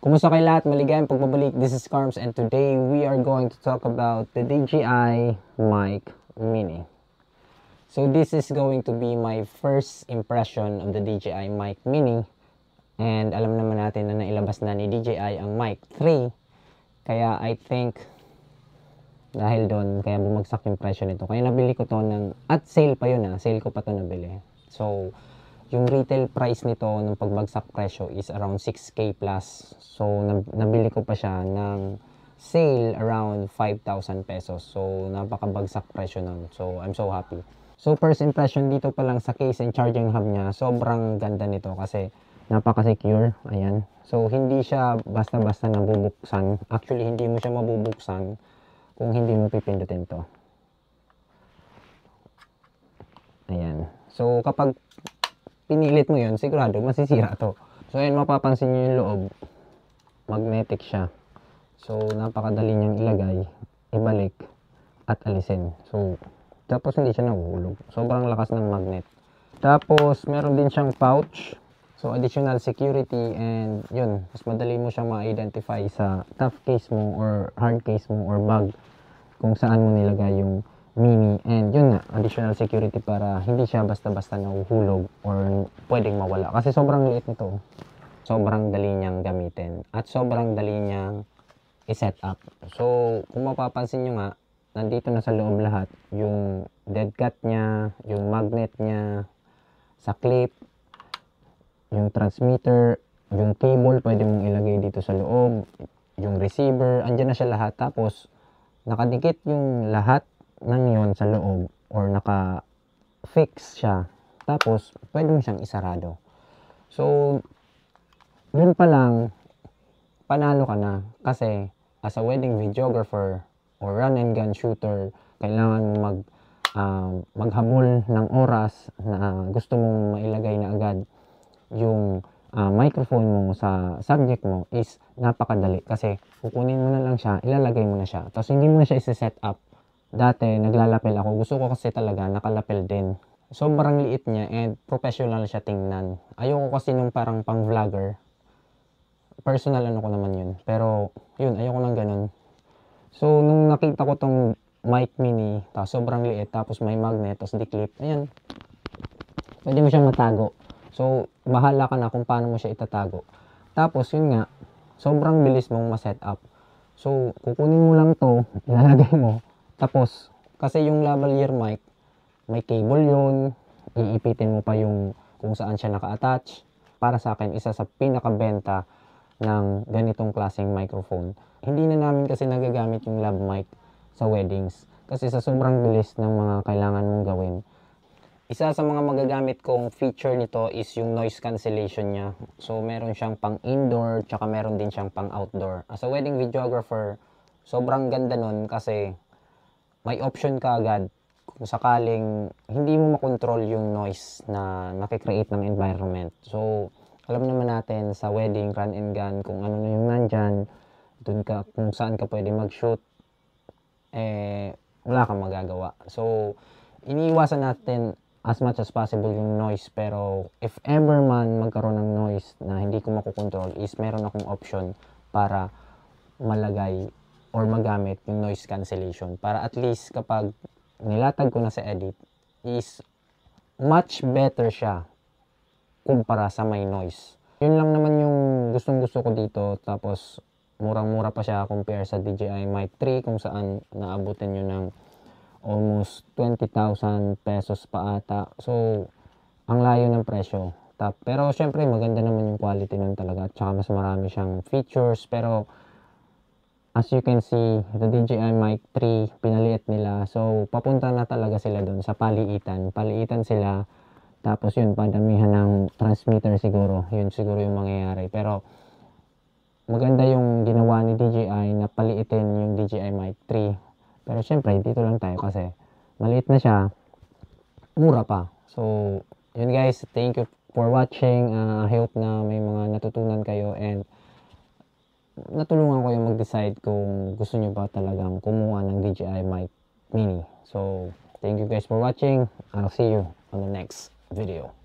Kumusta kayo lahat? Maligayang pagbabalik. This is Carms and today we are going to talk about the DJI Mic Mini. So this is going to be my first impression of the DJI Mic Mini. And alam naman natin na nailabas na ni DJI ang Mic 3. Kaya I think dahil doon, kaya bumagsak yung presyo nito. Kaya nabili ko to at sale pa yun sale ko pa to nabili. So yung retail price nito ng pagbagsak presyo is around 6K plus. So, nabili ko pa siya ng sale around 5,000 pesos. So, napakabagsak presyo nun. So, I'm so happy. So, first impression dito pa lang sa case and charging hub niya, sobrang ganda nito kasi napaka-secure. Ayan. So, hindi siya basta-basta nabubuksan. Actually, hindi mo siya mabubuksan kung hindi mo pipindutin to. Ayan. So, kapag pinilit mo yun, sigurado masisira to. So ayun, mapapansin nyo yung loob, magnetic siya. So napakadali niyang ilagay, ibalik at alisin. So tapos hindi siya nahuhulog, sobrang lakas ng magnet. Tapos meron din siyang pouch, so additional security, and yun, mas madali mo siyang ma-identify sa tough case mo or hard case mo or bag kung saan mo nilagay yung Mini. And yun nga, additional security para hindi siya basta-basta nahuhulog or pwedeng mawala. Kasi sobrang liit nito. Sobrang dali niyang gamitin. At sobrang dali niyang i-set up. So, kung mapapansin nyo nga, nandito na sa loob lahat. Yung dead cat niya, yung magnet niya, sa clip, yung transmitter, yung cable, pwede mong ilagay dito sa loob, yung receiver, andyan na siya lahat. Tapos, nakadikit yung lahat ng yon sa loob or naka-fix siya. Tapos, pwede mo siyang isarado. So, dun pa lang, panalo ka na. Kasi, as a wedding videographer or run and gun shooter, kailangan mo maghabol ng oras na gusto mong mailagay na agad yung microphone mo sa subject mo is napakadali. Kasi, kukunin mo na lang siya, ilalagay mo na siya. Tapos, hindi mo na siya isa-set up. Dati, naglalapel ako. Gusto ko kasi talaga nakalapel din. Sobrang liit niya and professional siya tingnan. Ayoko kasi nung parang pang vlogger. Personal ko naman yun. Pero, yun, ayoko nang ganun. So, nung nakita ko tong Mic Mini, sobrang liit, tapos may magnet, tapos di-clip, ayan. Pwede mo siyang matago. So, bahala ka na kung paano mo siya itatago. Tapos, yun nga, sobrang bilis mong ma-set up. So, kukunin mo lang to, ilalagay mo. Tapos, kasi yung lavalier mic, may cable yun, iipitin mo pa yung kung saan siya naka-attach. Para sa akin, isa sa pinakabenta ng ganitong klaseng microphone. Hindi na namin kasi nagagamit yung lav mic sa weddings. Kasi sa sobrang bilis ng mga kailangan mong gawin. Isa sa mga magagamit kong feature nito is yung noise cancellation niya. So, meron siyang pang indoor, tsaka meron din siyang pang outdoor. As a wedding videographer, sobrang ganda nun kasi may option ka agad kung sakaling hindi mo makontrol yung noise na nakikreate ng environment. So, alam naman natin sa wedding, run and gun, kung ano na yung nandyan, dun ka, kung saan ka pwede mag-shoot, wala kang magagawa. So, iniiwasan natin as much as possible yung noise. Pero, if ever man magkaroon ng noise na hindi ko makukontrol, is meron akong option para malagay or magamit yung noise cancellation para at least kapag nilatag ko na sa edit is much better siya kumpara sa may noise. Yun lang naman yung gustong gusto ko dito. Tapos murang-mura pa siya compare sa DJI Mic 3 kung saan naabutin nyo ng almost 20,000 pesos pa ata. So ang layo ng presyo. Pero syempre maganda naman yung quality nun talaga at saka mas marami siyang features. Pero as you can see, the DJI Mic 3, pinaliit nila. So, papunta na talaga sila doon sa paliitan. Paliitan sila. Tapos yun, padamihan ng transmitter siguro. Yun siguro yung mangyayari. Pero, maganda yung ginawa ni DJI na paliitin yung DJI Mic 3. Pero syempre, dito lang tayo kasi maliit na siya. Mura pa. So, yun guys. Thank you for watching. I hope na may mga natutunan kayo and natulungan ko yung mag-decide kung gusto nyo ba talagang kumuha ng DJI Mic Mini. So, thank you guys for watching. I'll see you on the next video.